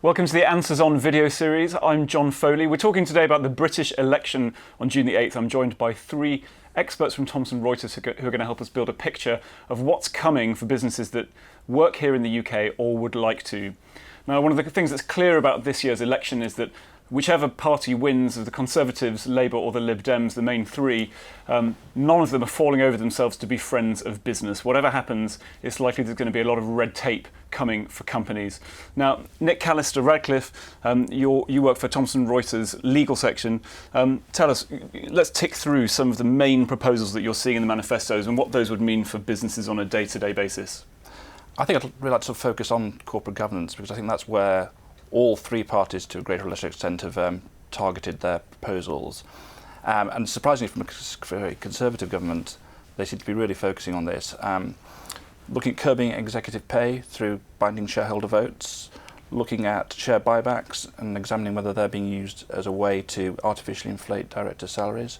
Welcome to the Answers On video series. I'm John Foley. We're talking today about the British election on June the 8th. I'm joined by three experts from Thomson Reuters who are going to help us build a picture of what's coming for businesses that work here in the UK or would like to. Now, one of the things that's clear about this year's election is that whichever party wins, of the Conservatives, Labour or the Lib Dems, the main three, none of them are falling over themselves to be friends of business. Whatever happens, it's likely there's going to be a lot of red tape coming for companies. Now, Nick Callister, Radcliffe, you work for Thomson Reuters legal section. Tell us, let's tick through some of the main proposals that you're seeing in the manifestos and what those would mean for businesses on a day-to-day basis. I think I'd really like to focus on corporate governance, because I think that's where all three parties, to a greater or lesser extent, have targeted their proposals. And surprisingly, from a very conservative government, they seem to be really focusing on this. Looking at curbing executive pay through binding shareholder votes, looking at share buybacks and examining whether they're being used as a way to artificially inflate director salaries.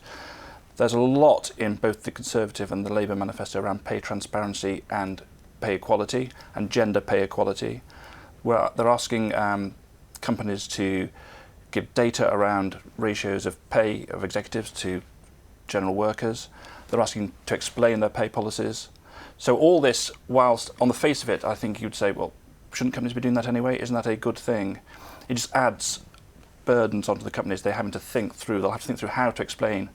There's a lot in both the Conservative and the Labour manifesto around pay transparency and pay equality and gender pay equality, where they're asking companies to give data around ratios of pay of executives to general workers. They're asking to explain their pay policies. So all this, whilst on the face of it, I think you'd say, well, shouldn't companies be doing that anyway? Isn't that a good thing? It just adds burdens onto the companies. They'll have to think through how to explain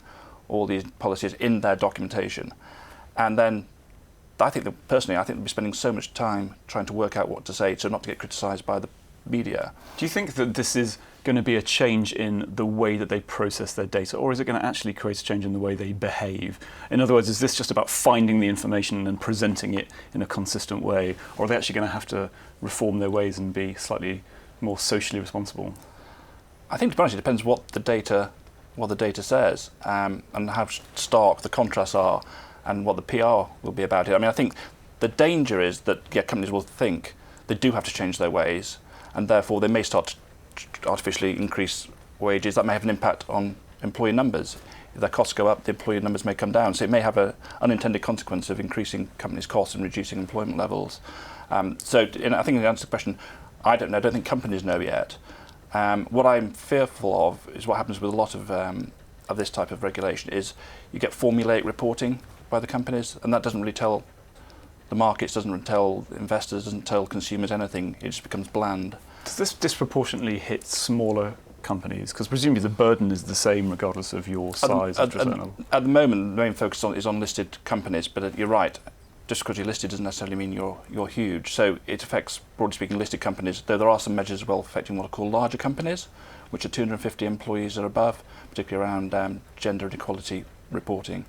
all these policies in their documentation. And then I think they'll be spending so much time trying to work out what to say so not to get criticised by the media. Do you think that this is going to be a change in the way that they process their data, or is it going to actually create a change in the way they behave? In other words, is this just about finding the information and presenting it in a consistent way, or are they actually going to have to reform their ways and be slightly more socially responsible? I think, to be honest, it depends what the data says, and how stark the contrasts are, and what the PR will be about it. I mean, I think the danger is that companies will think they do have to change their ways, and therefore they may start to artificially increase wages. That may have an impact on employee numbers. If their costs go up, the employee numbers may come down. So it may have an unintended consequence of increasing companies' costs and reducing employment levels. I think to answer the question, I don't know. I don't think companies know yet. What I'm fearful of is what happens with a lot of this type of regulation is you get formulaic reporting by the companies, and that doesn't really tell the markets, doesn't really tell investors, doesn't tell consumers anything. It just becomes bland. Does this disproportionately hit smaller companies? Because presumably the burden is the same regardless of your size. At the moment, the main focus is on listed companies, but you're right. Just because you're listed doesn't necessarily mean you're huge. So it affects, broadly speaking, listed companies, though there are some measures as well affecting what are called larger companies, which are 250 employees or above, particularly around gender and equality reporting.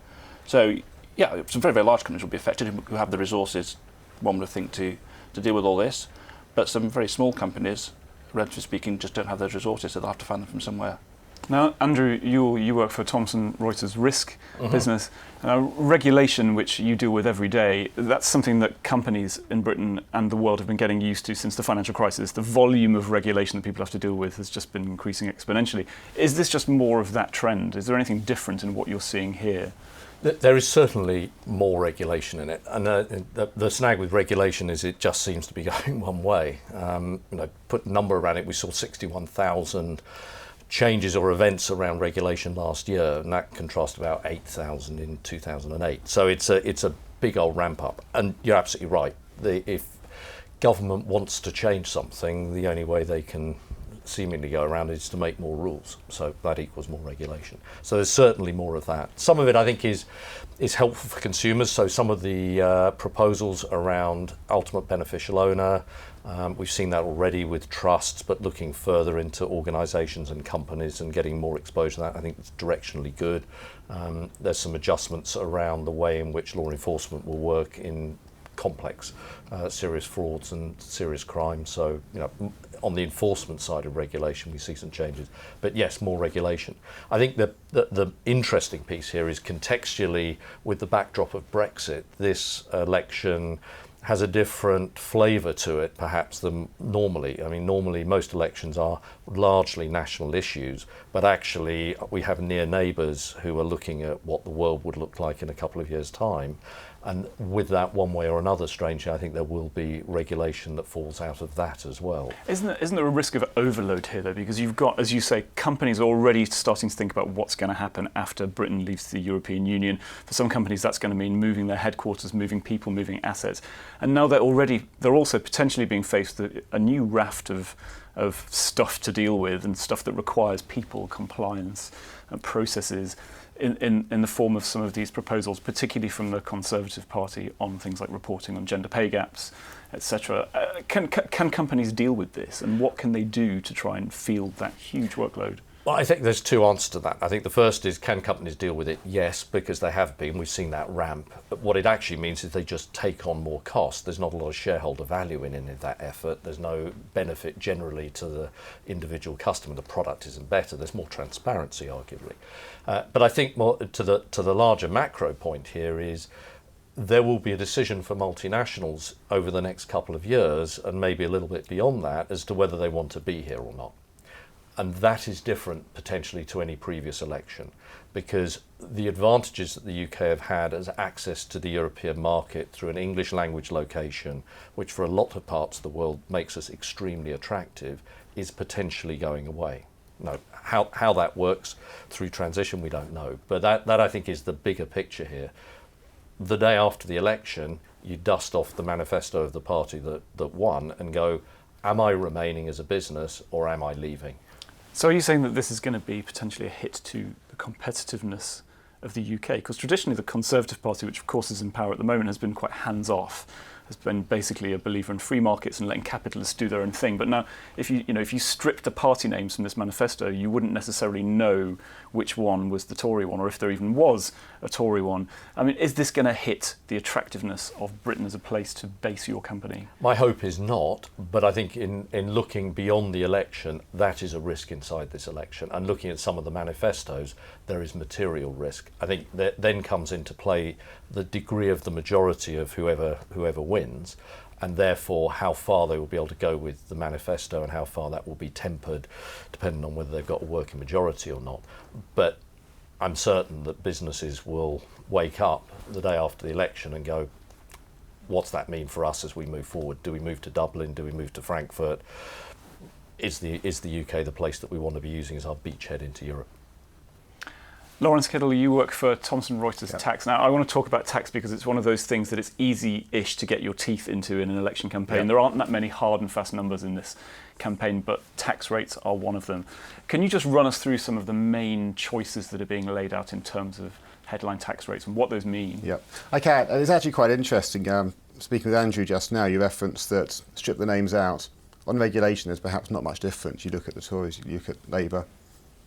So yeah, some very, very large companies will be affected who have the resources, one would think, to deal with all this. But some very small companies, relatively speaking, just don't have those resources, so they'll have to find them from somewhere. Now, Andrew, you work for Thomson Reuters risk business. Regulation, which you deal with every day, that's something that companies in Britain and the world have been getting used to since the financial crisis. The volume of regulation that people have to deal with has just been increasing exponentially. Is this just more of that trend? Is there anything different in what you're seeing here? There is certainly more regulation in it, and the snag with regulation is it just seems to be going one way. Put a number around it, we saw 61,000 changes or events around regulation last year, and that contrasts about 8,000 in 2008. So it's a big old ramp up, and you're absolutely right. If government wants to change something, the only way they can seemingly go around is to make more rules, so that equals more regulation. So there's certainly more of that. Some of it I think is helpful for consumers, so some of the proposals around ultimate beneficial owner, we've seen that already with trusts, but looking further into organisations and companies and getting more exposure to that, I think it's directionally good. There's some adjustments around the way in which law enforcement will work in complex serious frauds and serious crimes. So, on the enforcement side of regulation, we see some changes. But yes, more regulation. I think the interesting piece here is contextually, with the backdrop of Brexit, this election has a different flavour to it, perhaps, than normally. I mean, normally most elections are largely national issues, but actually we have near neighbours who are looking at what the world would look like in a couple of years' time. And with that, one way or another, strangely, I think there will be regulation that falls out of that as well. Isn't there a risk of overload here, though? Because you've got, as you say, companies already starting to think about what's going to happen after Britain leaves the European Union. For some companies, that's going to mean moving their headquarters, moving people, moving assets. And now they're also potentially being faced with a new raft of stuff to deal with, and stuff that requires people, compliance, and processes, in the form of some of these proposals, particularly from the Conservative Party, on things like reporting on gender pay gaps, etc. Can companies deal with this, and what can they do to try and field that huge workload? Well, I think there's two answers to that. I think the first is, can companies deal with it? Yes, because they have been. We've seen that ramp. But what it actually means is they just take on more cost. There's not a lot of shareholder value in any of that effort. There's no benefit generally to the individual customer. The product isn't better. There's more transparency, arguably. But I think more to the larger macro point here is, there will be a decision for multinationals over the next couple of years, and maybe a little bit beyond that, as to whether they want to be here or not. And that is different potentially to any previous election, because the advantages that the UK have had as access to the European market through an English language location, which for a lot of parts of the world makes us extremely attractive, is potentially going away. No, how that works through transition, we don't know. But that I think is the bigger picture here. The day after the election, you dust off the manifesto of the party that won and go, am I remaining as a business or am I leaving? So are you saying that this is going to be potentially a hit to the competitiveness of the UK? Because traditionally the Conservative Party, which of course is in power at the moment, has been quite hands-off, has been basically a believer in free markets and letting capitalists do their own thing. But now, if you stripped the party names from this manifesto, you wouldn't necessarily know which one was the Tory one, or if there even was a Tory one. I mean, is this going to hit the attractiveness of Britain as a place to base your company? My hope is not, but I think in looking beyond the election, that is a risk inside this election. And looking at some of the manifestos, there is material risk. I think that then comes into play the degree of the majority of whoever wins, and therefore how far they will be able to go with the manifesto and how far that will be tempered, depending on whether they've got a working majority or not. But I'm certain that businesses will wake up the day after the election and go, what's that mean for us as we move forward? Do we move to Dublin? Do we move to Frankfurt? Is the UK the place that we want to be using as our beachhead into Europe? Laurence, Kiddle, you work for Thomson Reuters Yep. Tax. Now, I want to talk about tax because it's one of those things that it's easy-ish to get your teeth into in an election campaign. Yep. There aren't that many hard and fast numbers in this campaign, but tax rates are one of them. Can you just run us through some of the main choices that are being laid out in terms of headline tax rates and what those mean? Yep, I can. And it's actually quite interesting. Speaking with Andrew just now, you referenced that strip the names out. On regulation, there's perhaps not much difference. You look at the Tories, you look at Labour.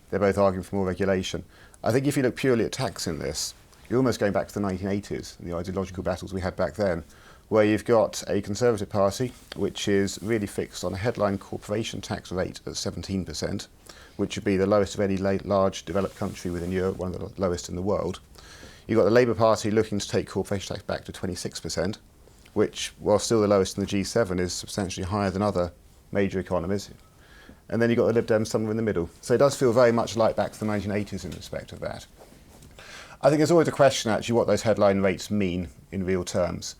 They're both arguing for more regulation. I think if you look purely at tax in this, you're almost going back to the 1980s, the ideological battles we had back then, where you've got a Conservative Party which is really fixed on a headline corporation tax rate at 17%, which would be the lowest of any large developed country within Europe, one of the lowest in the world. You've got the Labour Party looking to take corporation tax back to 26%, which, while still the lowest in the G7, is substantially higher than other major economies. And then you've got the Lib Dems somewhere in the middle. So it does feel very much like back to the 1980s in respect of that. I think there's always a question, actually, what those headline rates mean in real terms.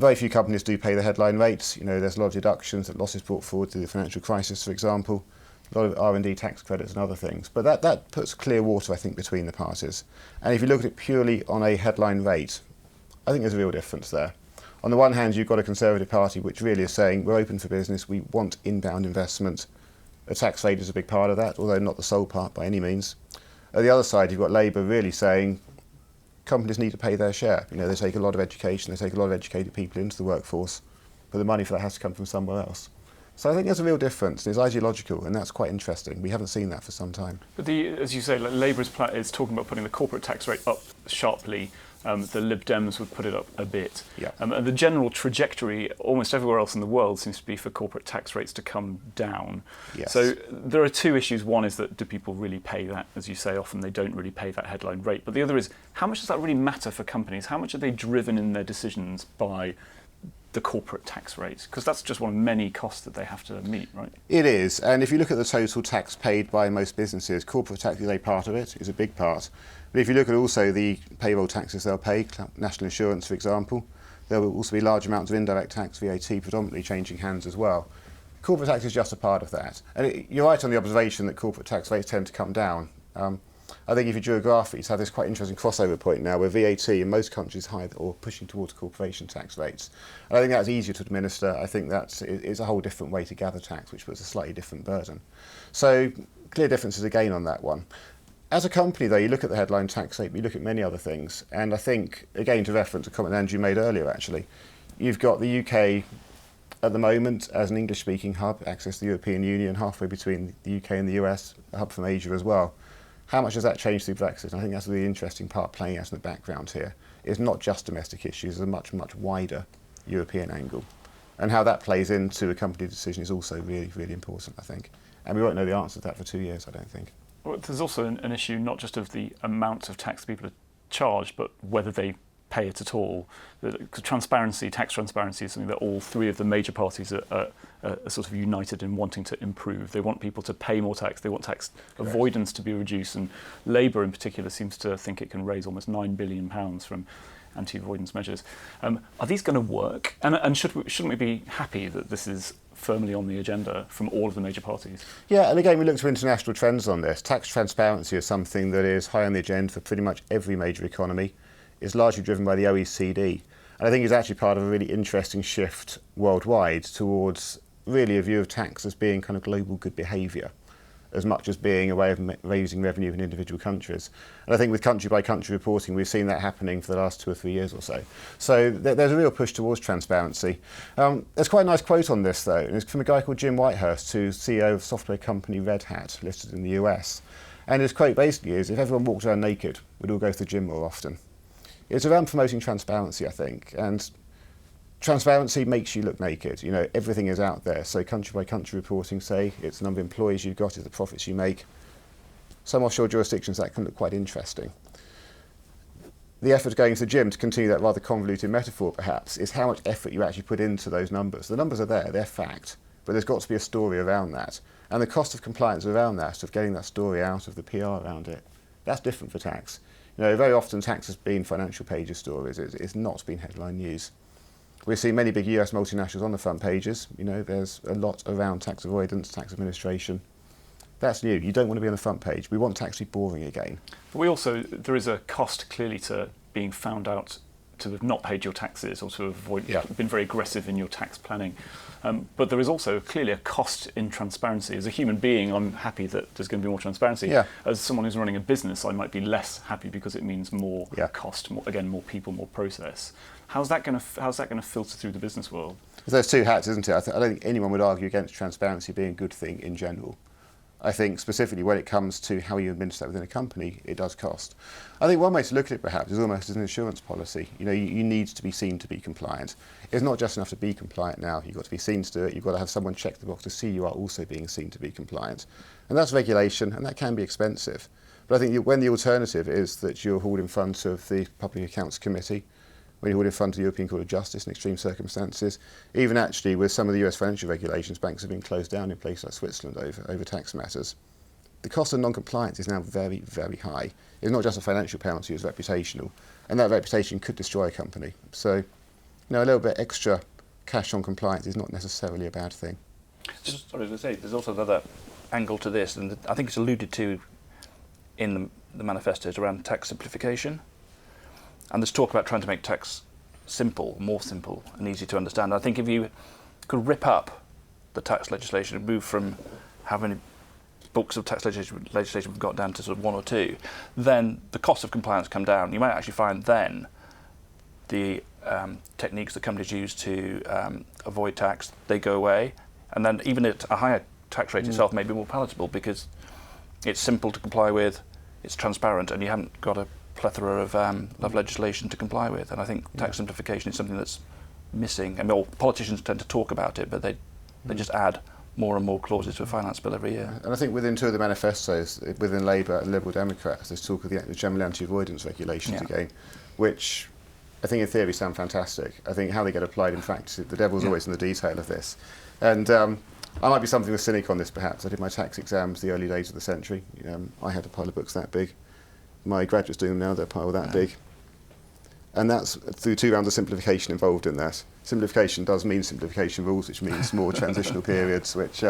Very few companies do pay the headline rates. You know, there's a lot of deductions that losses brought forward through the financial crisis, for example, a lot of R&D tax credits and other things. But that puts clear water, I think, between the parties. And if you look at it purely on a headline rate, I think there's a real difference there. On the one hand, you've got a Conservative Party which really is saying, we're open for business, we want inbound investment. A tax rate is a big part of that, although not the sole part by any means. At the other side, you've got Labour really saying companies need to pay their share. You know, they take a lot of education, they take a lot of educated people into the workforce, but the money for that has to come from somewhere else. So I think there's a real difference. It's ideological, and that's quite interesting. We haven't seen that for some time. But as you say, like, Labour is talking about putting the corporate tax rate up sharply. The Lib Dems would put it up a bit. Yeah. And the general trajectory almost everywhere else in the world seems to be for corporate tax rates to come down. Yes. So there are two issues. One is that do people really pay that? As you say, often they don't really pay that headline rate. But the other is, how much does that really matter for companies? How much are they driven in their decisions by the corporate tax rate? Because that's just one of many costs that they have to meet, right? It is, and if you look at the total tax paid by most businesses, corporate tax is a part of it, is a big part. But if you look at also the payroll taxes they'll pay, national insurance for example, there will also be large amounts of indirect tax, VAT predominantly changing hands as well. Corporate tax is just a part of that. And you're right on the observation that corporate tax rates tend to come down. I think if you drew a graph, you'd have this quite interesting crossover point now where VAT in most countries is high or pushing towards corporation tax rates. And I think that's easier to administer. I think that's it's a whole different way to gather tax, which puts a slightly different burden. So clear differences again on that one. As a company, though, you look at the headline tax rate, but you look at many other things. And I think, again, to reference a comment Andrew made earlier, actually, you've got the UK at the moment as an English-speaking hub, access to the European Union, halfway between the UK and the US, a hub from Asia as well. How much does that change through Brexit? I think that's a really interesting part playing out in the background here. It's not just domestic issues, it's a much, much wider European angle. And how that plays into a company decision is also really, really important, I think. And we won't know the answer to that for 2 years, I don't think. Well, there's also an issue not just of the amount of tax people are charged, but whether they pay it at all. Transparency, tax transparency is something that all three of the major parties are sort of united in wanting to improve. They want people to pay more tax, they want tax avoidance to be reduced, and Labour in particular seems to think it can raise almost £9 billion from anti-avoidance measures. Are these going to work? And shouldn't we be happy that this is firmly on the agenda from all of the major parties? Yeah, and again, we look to international trends on this. Tax transparency is something that is high on the agenda for pretty much every major economy. It's largely driven by the OECD. And I think it's actually part of a really interesting shift worldwide towards really a view of tax as being kind of global good behaviour, as much as being a way of raising revenue in individual countries. And I think with country-by-country reporting, we've seen that happening for the last 2 or 3 years or so. So there's a real push towards transparency. There's quite a nice quote on this, though, and it's from a guy called Jim Whitehurst, who's CEO of software company Red Hat, listed in the US. And his quote basically is, if everyone walked around naked, we'd all go to the gym more often. It's around promoting transparency, I think, and transparency makes you look naked. You know, everything is out there. So country-by-country reporting, say, it's the number of employees you've got, it's the profits you make. Some offshore jurisdictions, that can look quite interesting. The effort going to the gym, to continue that rather convoluted metaphor perhaps, is how much effort you actually put into those numbers. The numbers are there, they're fact, but there's got to be a story around that. And the cost of compliance around that, of getting that story out, of the PR around it, that's different for tax. You know, very often tax has been financial pages stories, it's not been headline news. We see many big US multinationals on the front pages. You know, there's a lot around tax avoidance, tax administration. That's new. You don't want to be on the front page. We want tax to be boring again. But there is a cost clearly to being found out to have not paid your taxes or to have been very aggressive in your tax planning. But there is also clearly a cost in transparency. As a human being, I'm happy that there's going to be more transparency. Yeah. As someone who's running a business, I might be less happy because it means more cost, more people, more process. How's that going to filter through the business world? There's two hats, isn't it? I don't think anyone would argue against transparency being a good thing in general. I think specifically when it comes to how you administer that within a company, it does cost. I think one way to look at it perhaps is almost as an insurance policy. You know, you need to be seen to be compliant. It's not just enough to be compliant now. You've got to be seen to do it. You've got to have someone check the box to see you are also being seen to be compliant. And that's regulation, and that can be expensive. But I think when the alternative is that you're hauled in front of the Public Accounts Committee, when you're hauled in front of the European Court of Justice in extreme circumstances, even actually with some of the US financial regulations, banks have been closed down in places like Switzerland over tax matters. The cost of non-compliance is now very, very high. It's not just a financial penalty, it's reputational. And that reputation could destroy a company. So, you know, a little bit extra cash on compliance is not necessarily a bad thing. Sorry, I was going to say, there's also another angle to this, and I think it's alluded to in the manifestos around tax simplification. And there's talk about trying to make tax simple, more simple and easy to understand. I think if you could rip up the tax legislation and move from how many books of tax legislation we've got down to sort of 1 or 2, then the cost of compliance come down. You might actually find then the techniques that companies use to avoid tax, they go away. And then even at a higher tax rate itself may be more palatable because it's simple to comply with, it's transparent, and you haven't got a plethora of legislation to comply with. And I think tax simplification is something that's missing. I mean, politicians tend to talk about it, but they just add more and more clauses to a finance bill every year. And I think within two of the manifestos, within Labour and Liberal Democrats, there's talk of the general anti-avoidance regulations again, which I think in theory sound fantastic. I think how they get applied in practice, the devil's always in the detail of this. And I might be something of a cynic on this perhaps. I did my tax exams the early days of the century. I had a pile of books that big. My graduates do them now, they're a pile that big. And that's through 2 rounds of simplification involved in that. Simplification does mean simplification rules, which means more transitional periods, which,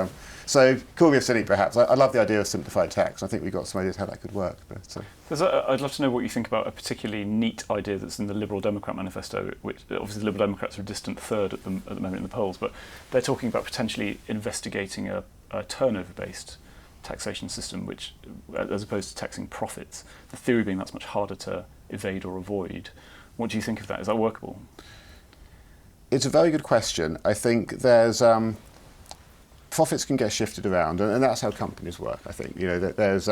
so call me a cynic perhaps. I love the idea of simplified tax. I think we've got some ideas how that could work. But, I'd love to know what you think about a particularly neat idea that's in the Liberal Democrat manifesto, which obviously the Liberal Democrats are a distant third at the moment in the polls, but they're talking about potentially investigating a turnover-based taxation system, which, as opposed to taxing profits, the theory being that's much harder to evade or avoid. What do you think of that? Is that workable? It's a very good question. I think there's profits can get shifted around, and that's how companies work. I think there's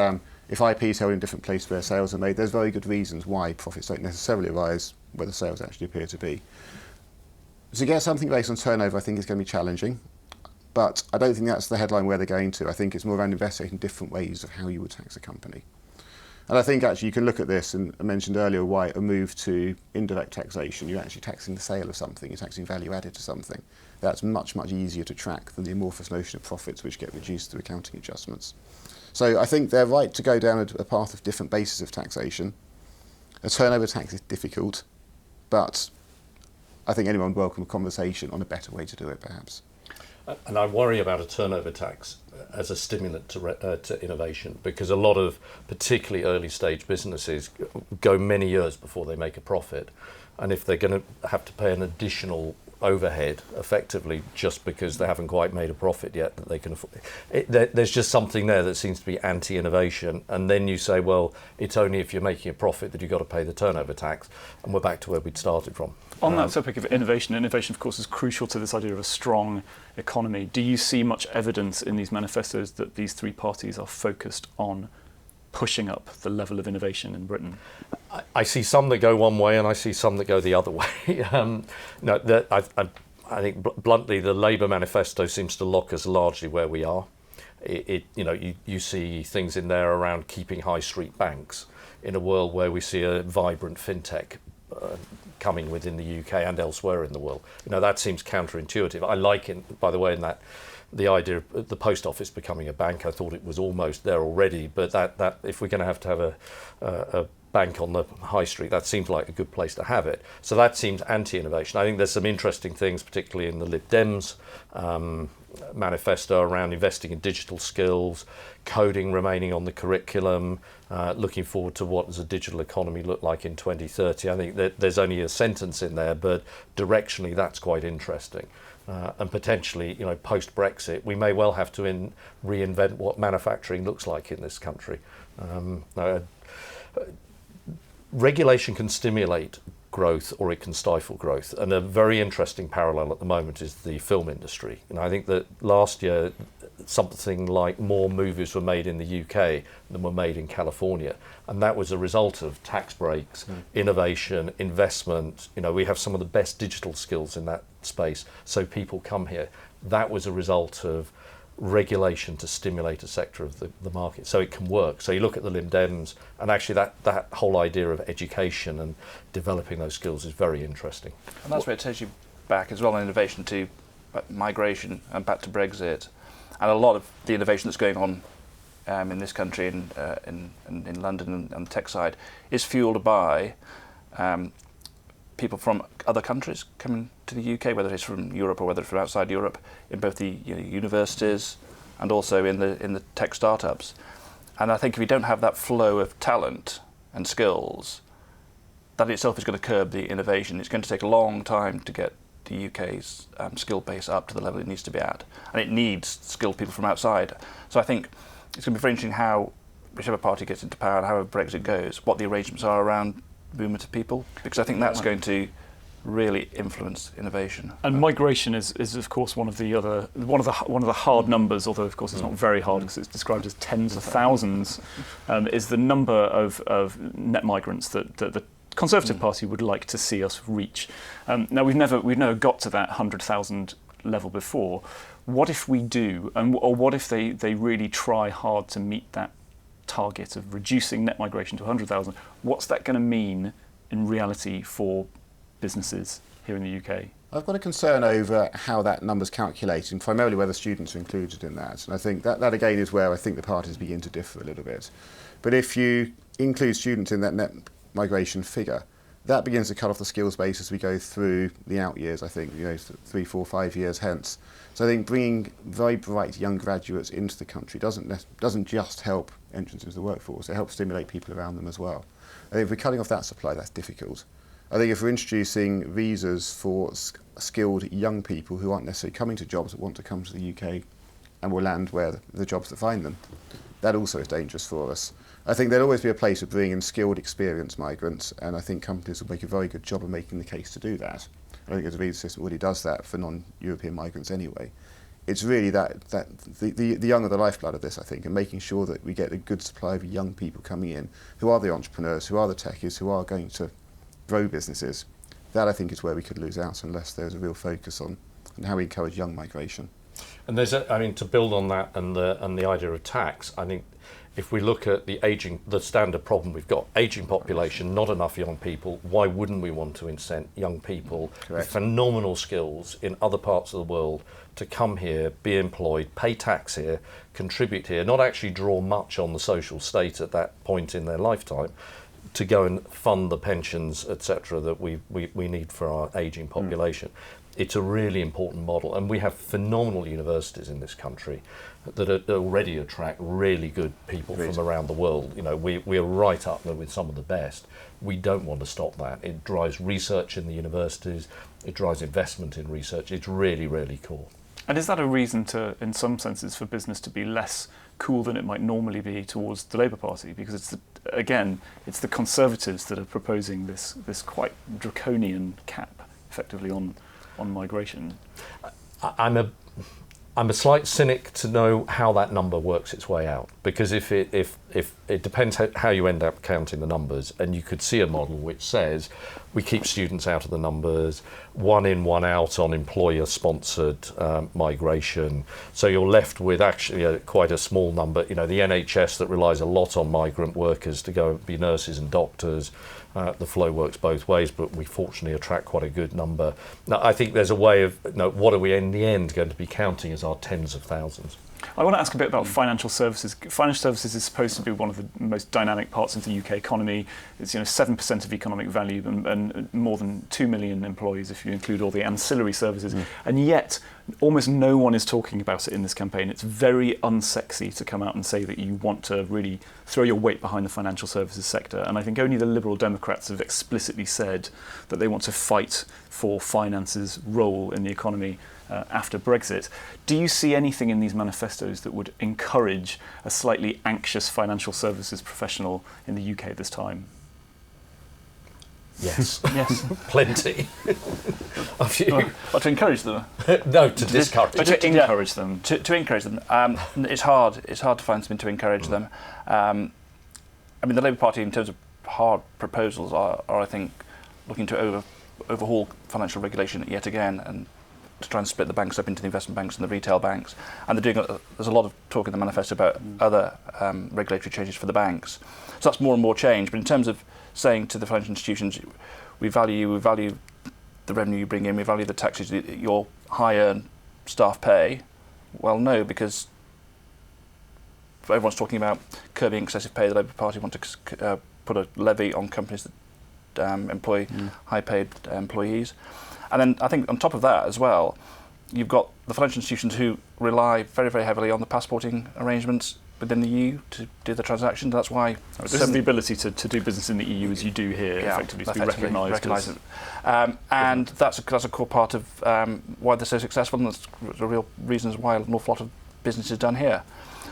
if IP is held in different places where sales are made, there's very good reasons why profits don't necessarily arise where the sales actually appear to be. To get something based on turnover, I think is going to be challenging, but I don't think that's the headline where they're going to. I think it's more around investigating different ways of how you would tax a company. And I think actually you can look at this, and I mentioned earlier why a move to indirect taxation, you're actually taxing the sale of something, you're taxing value added to something. That's much, much easier to track than the amorphous notion of profits which get reduced through accounting adjustments. So I think they're right to go down a path of different bases of taxation. A turnover tax is difficult, but I think anyone would welcome a conversation on a better way to do it perhaps. And I worry about a turnover tax as a stimulant to innovation, because a lot of particularly early stage businesses go many years before they make a profit. And if they're going to have to pay an additional overhead effectively just because they haven't quite made a profit yet that they can afford, there's just something there that seems to be anti-innovation. And then you say, well, it's only if you're making a profit that you've got to pay the turnover tax, and we're back to where we'd started from. On that topic of innovation of course is crucial to this idea of a strong economy. Do you see much evidence in these manifestos that these 3 parties are focused on pushing up the level of innovation in Britain? I see some that go one way and I see some that go the other way. I think bluntly the Labour manifesto seems to lock us largely where we are. You see things in there around keeping high street banks in a world where we see a vibrant fintech coming within the UK and elsewhere in the world. That seems counterintuitive. I like it, by the way, in that the idea of the post office becoming a bank. I thought it was almost there already, but that if we're going to have a bank on the high street, that seems like a good place to have it. So that seems anti-innovation. I think there's some interesting things, particularly in the Lib Dems manifesto around investing in digital skills, coding remaining on the curriculum, looking forward to what does a digital economy look like in 2030. I think that there's only a sentence in there, but directionally that's quite interesting. And potentially, post-Brexit, we may well have to reinvent what manufacturing looks like in this country. Regulation can stimulate growth or it can stifle growth. And a very interesting parallel at the moment is the film industry. I think that last year something like more movies were made in the UK than were made in California. And that was a result of tax breaks, innovation, investment. We have some of the best digital skills in that space, so people come here. That was a result of regulation to stimulate a sector of the market, so it can work. So you look at the Lib Dems, and actually that whole idea of education and developing those skills is very interesting. And that's where it takes you back as well in innovation to migration and back to Brexit. And a lot of the innovation that's going on in this country, in London and the tech side, is fueled by people from other countries coming to the UK, whether it's from Europe or whether it's from outside Europe, in both the universities and also in the tech startups. And I think if you don't have that flow of talent and skills, that itself is going to curb the innovation. It's going to take a long time to get the UK's skill base up to the level it needs to be at, and it needs skilled people from outside. So I think it's going to be very interesting how whichever party gets into power and how Brexit goes, what the arrangements are around movement of people, because I think that's going to really influence innovation. And migration is of course one of the hard numbers, although of course it's not very hard because it's described as tens of thousands, is the number of net migrants that the Conservative Party would like to see us reach. Now we've never got to that 100,000 level before. What if we do, or what if they really try hard to meet that target of reducing net migration to 100,000? What's that going to mean in reality for businesses here in the UK? I've got a concern over how that number's calculated, and primarily whether students are included in that. And I think that again is where I think the parties begin to differ a little bit. But if you include students in that net migration figure, that begins to cut off the skills base as we go through the out years, I think, 3, 4, 5 years hence. So I think bringing very bright young graduates into the country doesn't just help entrance into the workforce, it helps stimulate people around them as well. I think if we're cutting off that supply, that's difficult. I think if we're introducing visas for skilled young people who aren't necessarily coming to jobs but want to come to the UK and will land where the jobs that find them, that also is dangerous for us. I think there'll always be a place of bringing in skilled, experienced migrants, and I think companies will make a very good job of making the case to do that. I think the visa system already does that for non-European migrants anyway. It's really that the young are the lifeblood of this, I think, and making sure that we get a good supply of young people coming in who are the entrepreneurs, who are the techies, who are going to grow businesses. That, I think, is where we could lose out unless there's a real focus on how we encourage young migration. And to build on that and the idea of tax, I think if we look at the standard problem we've got, aging population, not enough young people, why wouldn't we want to incent young people with phenomenal skills in other parts of the world to come here, be employed, pay tax here, contribute here, not actually draw much on the social state at that point in their lifetime, to go and fund the pensions, etc., that we need for our ageing population. It's a really important model, and we have phenomenal universities in this country that already attract really good people from around the world. We're right up there with some of the best. We don't want to stop that. It drives research in the universities, it drives investment in research. It's really, really cool. And is that a reason to, in some senses, for business to be less cool than it might normally be towards the Labour Party? Because it's the Conservatives that are proposing this quite draconian cap, effectively, on migration. I'm a slight cynic to know how that number works its way out, because if it depends how you end up counting the numbers, and you could see a model which says we keep students out of the numbers, 1 in, 1 out on employer-sponsored migration, so you're left with actually quite a small number. The NHS that relies a lot on migrant workers to go and be nurses and doctors. The flow works both ways, but we fortunately attract quite a good number. Now, I think there's a way of, what are we in the end going to be counting as our tens of thousands? I want to ask a bit about financial services. Financial services is supposed to be one of the most dynamic parts of the UK economy. It's 7% of economic value and more than 2 million employees if you include all the ancillary services. And yet, almost no one is talking about it in this campaign. It's very unsexy to come out and say that you want to really throw your weight behind the financial services sector. And I think only the Liberal Democrats have explicitly said that they want to fight for finance's role in the economy after Brexit. Do you see anything in these manifestos that would encourage a slightly anxious financial services professional in the UK at this time? Yes. Yes. Plenty. A few. Or to encourage them? No, to discourage. To encourage them. To encourage them. It's hard. It's hard to find something to encourage them. The Labour Party, in terms of hard proposals, are I think, looking to overhaul financial regulation yet again, and to try and split the banks up into the investment banks and the retail banks. And there's a lot of talk in the manifesto about other regulatory changes for the banks. So that's more and more change. But in terms of saying to the financial institutions, we value the revenue you bring in, we value the taxes that your higher staff pay. Well, no, because everyone's talking about curbing excessive pay. The Labour Party want to put a levy on companies that employ high-paid employees. And then I think on top of that as well, you've got the financial institutions who rely very, very heavily on the passporting arrangements within the EU to do the transactions. That's why this is the ability to do business in the EU as you do here, effectively to be recognised. And that's a core part of why they're so successful, and that's the real reasons why an awful lot of business is done here.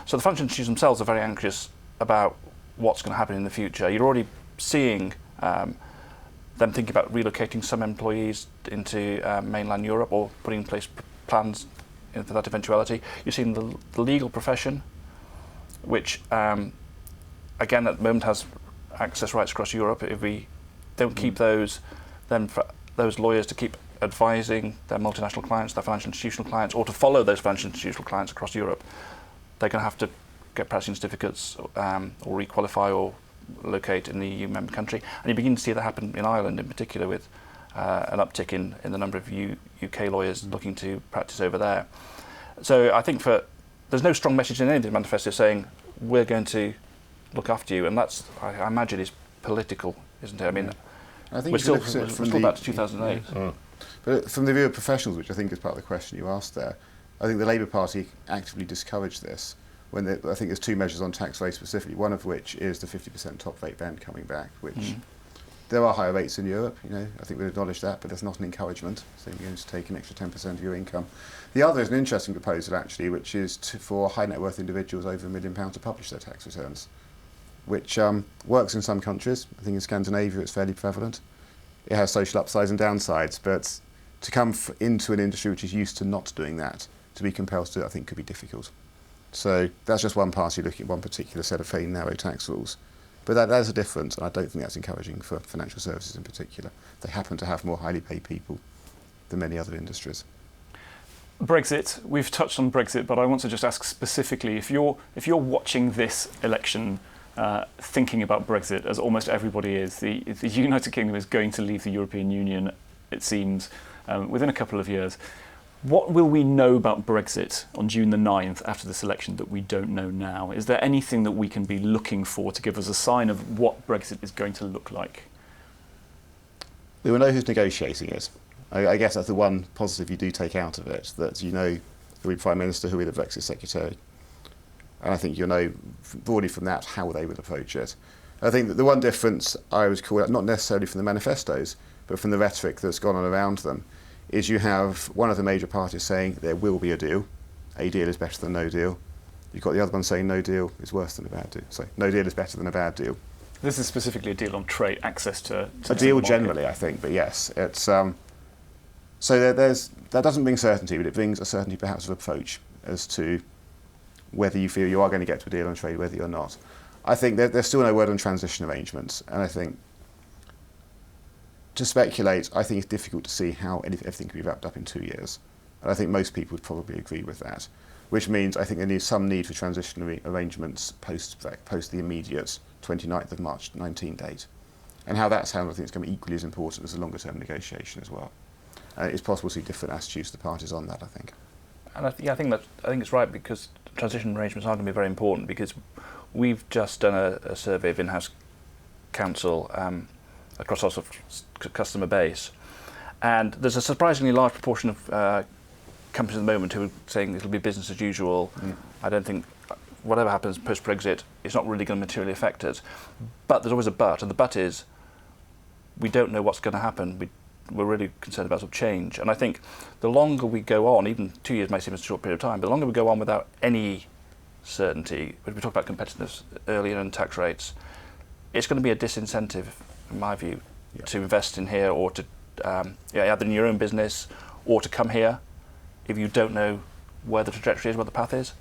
So the financial institutions themselves are very anxious about what's going to happen in the future. You're already seeing them thinking about relocating some employees into mainland Europe, or putting in place plans for that eventuality. You're seeing the legal profession, which again at the moment has access rights across Europe. If we don't keep those, then for those lawyers to keep advising their multinational clients, their financial institutional clients, or to follow those financial institutional clients across Europe, they're going to have to get practicing certificates or requalify or locate in the EU member country. And you begin to see that happen in Ireland in particular with an uptick in the number of UK lawyers looking to practice over there. So I think there's no strong message in any of the manifesto saying we're going to look after you, and that's, I imagine, is political, isn't it? I mean, I think we're still back to 2008. Yeah. But from the view of professionals, which I think is part of the question you asked there, I think the Labour Party actively discouraged this. I think there's two measures on tax very specifically, one of which is the 50% top rate ban coming back, which there are higher rates in Europe, I think we acknowledge that, but that's not an encouragement, so you're going to take an extra 10% of your income. The other is an interesting proposal, actually, which is for high net worth individuals over £1 million to publish their tax returns, which works in some countries. I think in Scandinavia it's fairly prevalent. It has social upsides and downsides, but to come into an industry which is used to not doing that, to be compelled to do it, I think could be difficult. So that's just one party looking at one particular set of fairly narrow tax rules. But that is a difference, and I don't think that's encouraging for financial services in particular. They happen to have more highly paid people than many other industries. Brexit, we've touched on Brexit, but I want to just ask specifically, if you're watching this election thinking about Brexit, as almost everybody is, the United Kingdom is going to leave the European Union, it seems, within a couple of years. What will we know about Brexit on June the 9th after this election that we don't know now? Is there anything that we can be looking for to give us a sign of what Brexit is going to look like? We will know who's negotiating it. I guess that's the one positive you do take out of it, that you know who will be Prime Minister, who will be the Brexit Secretary. And I think you'll know broadly from that how they will approach it. I think that the one difference I would call out, not necessarily from the manifestos, but from the rhetoric that's gone on around them, is you have one of the major parties saying there will be a deal is better than no deal. You've got the other one saying no deal is worse than a bad deal. So no deal is better than a bad deal. This is specifically a deal on trade, access to a deal generally, I think, but yes, it's so that doesn't bring certainty, but it brings a certainty perhaps of approach as to whether you feel you are going to get to a deal on trade, whether you're not. I think there's still no word on transition arrangements, and I think to speculate, I think it's difficult to see how everything can be wrapped up in 2 years. And I think most people would probably agree with that, which means I think there needs some need for transitionary arrangements post the immediate 29th of March 19 date. And how that's handled, I think it's going to be equally as important as a longer term negotiation as well. It's possible to see different attitudes to the parties on that, I think. And I think it's right, because transition arrangements are going to be very important, because we've just done a survey of in-house counsel across our sort of customer base, and there's a surprisingly large proportion of companies at the moment who are saying it'll be business as usual. I don't think whatever happens post-Brexit, it's not really going to materially affect us. But there's always a but, and the but is we don't know what's going to happen. We're really concerned about sort of change, and I think the longer we go on, even 2 years may seem a short period of time, but the longer we go on without any certainty, we talked about competitiveness earlier and tax rates, it's going to be a disincentive, in my view, to invest in here, or to either in your own business or to come here if you don't know where the trajectory is, where the path is.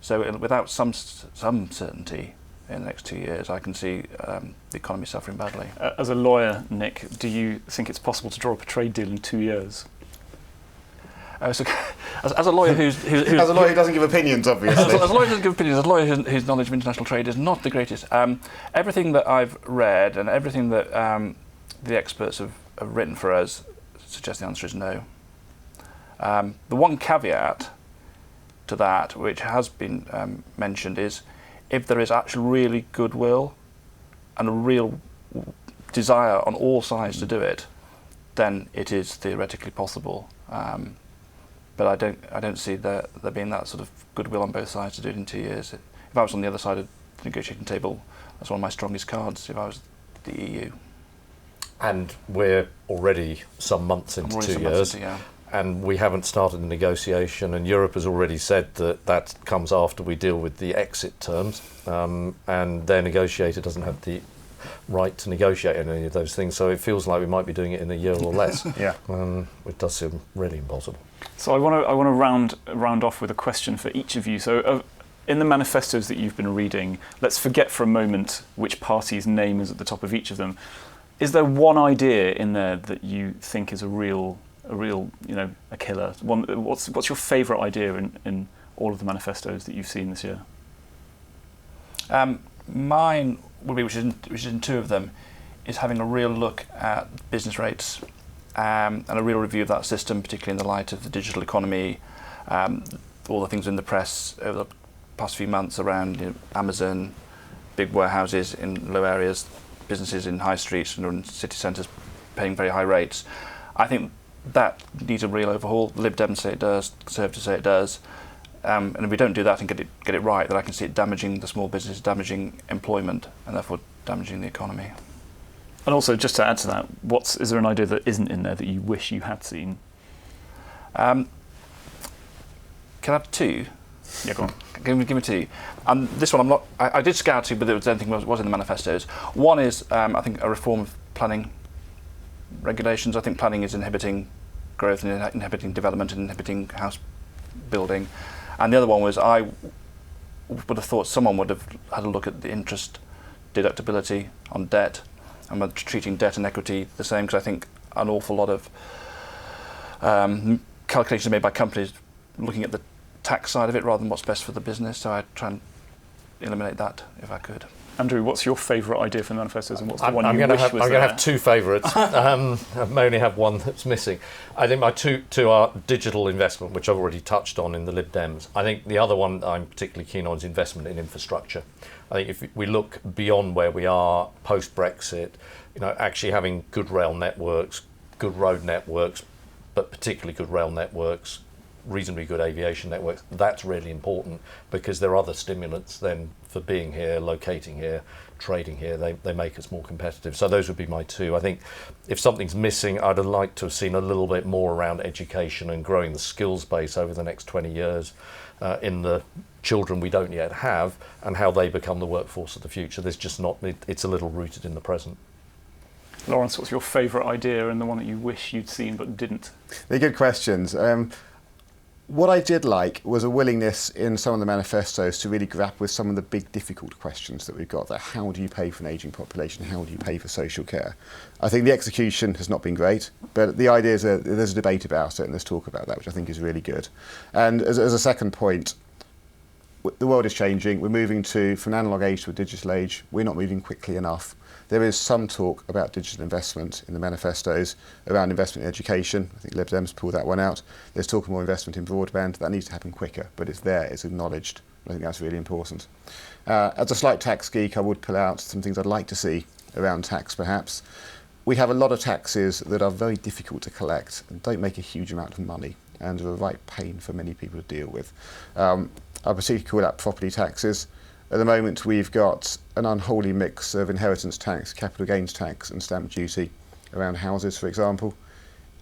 So without some certainty in the next 2 years, I can see the economy suffering badly. As a lawyer, Nick, do you think it's possible to draw up a trade deal in 2 years? So, as a lawyer who's as a lawyer who doesn't give opinions, obviously. As a lawyer who doesn't give opinions, as a lawyer whose knowledge of international trade is not the greatest. Everything that I've read and everything that the experts have written for us suggests the answer is no. The one caveat to that, which has been mentioned, is if there is actually really goodwill and a real desire on all sides to do it, then it is theoretically possible. But I don't see there being that sort of goodwill on both sides to do it in 2 years. If I was on the other side of the negotiating table, that's one of my strongest cards if I was the EU. And we're already some months into 2 years, and we haven't started the negotiation, and Europe has already said that comes after we deal with the exit terms, and their negotiator doesn't have the right to negotiate any of those things, so it feels like we might be doing it in a year or less. It does seem really impossible. So I want to round off with a question for each of you. So in the manifestos that you've been reading, let's forget for a moment which party's name is at the top of each of them. Is there one idea in there that you think is a real a killer? What's your favourite idea in all of the manifestos that you've seen this year? Mine would be, which is in two of them, is having a real look at business rates and a real review of that system, particularly in the light of the digital economy, all the things in the press over the past few months around Amazon, big warehouses in low areas, businesses in high streets and in city centres paying very high rates. I think that needs a real overhaul. The Lib Dems say it does, Conservatives say it does. And if we don't do that and get it right, then I can see it damaging the small business, damaging employment, and therefore damaging the economy. And also, just to add to that, is there an idea that isn't in there that you wish you had seen? Can I have two? Yeah, go on. Give me two. This one I did scout to, but there was anything was in the manifestos. One is, I think, a reform of planning regulations. I think planning is inhibiting growth and inhibiting development and inhibiting house building. And the other one was, I would have thought someone would have had a look at the interest deductibility on debt and treating debt and equity the same, because I think an awful lot of calculations are made by companies looking at the tax side of it rather than what's best for the business. So I try and eliminate that if I could. Andrew, what's your favourite idea for the manifestos, and what's the one I'm you going wish was there? I'm going to have two favourites. I may only have one that's missing. I think my two are digital investment, which I've already touched on in the Lib Dems. I think the other one I'm particularly keen on is investment in infrastructure. I think if we look beyond where we are post-Brexit, actually having good rail networks, good road networks, but particularly good rail networks, reasonably good aviation networks, that's really important, because there are other stimulants then for being here, locating here, trading here. They make us more competitive. So those would be my two. I think if something's missing, I'd have liked to have seen a little bit more around education and growing the skills base over the next 20 years in the children we don't yet have, and how they become the workforce of the future. There's just not, it's a little rooted in the present. Laurence, what's your favourite idea and the one that you wish you'd seen but didn't? They're good questions. What I did like was a willingness in some of the manifestos to really grapple with some of the big difficult questions that we've got. That how do you pay for an ageing population? How do you pay for social care? I think the execution has not been great, but the idea is that there's a debate about it and there's talk about that, which I think is really good. And as a second point, the world is changing. We're moving from an analogue age to a digital age. We're not moving quickly enough. There is some talk about digital investment in the manifestos around investment in education. I think Lib Dems pulled that one out. There's talk of more investment in broadband. That needs to happen quicker, but it's there, it's acknowledged. I think that's really important. As a slight tax geek, I would pull out some things I'd like to see around tax, perhaps. We have a lot of taxes that are very difficult to collect and don't make a huge amount of money and are a right pain for many people to deal with. I particularly call out property taxes. At the moment, we've got an unholy mix of inheritance tax, capital gains tax and stamp duty around houses, for example.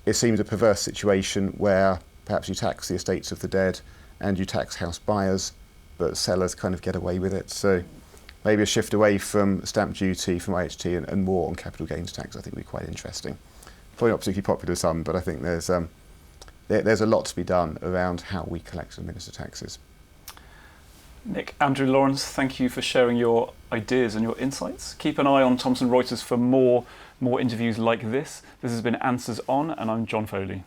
It seems a perverse situation where perhaps you tax the estates of the dead and you tax house buyers, but sellers kind of get away with it. So maybe a shift away from stamp duty, from IHT, and more on capital gains tax, I think would be quite interesting. Probably not particularly popular to some, but I think there's a lot to be done around how we collect and administer taxes. Nick, Andrew, Laurence, thank you for sharing your ideas and your insights. Keep an eye on Thomson Reuters for more interviews like this. This has been Answers On, and I'm John Foley.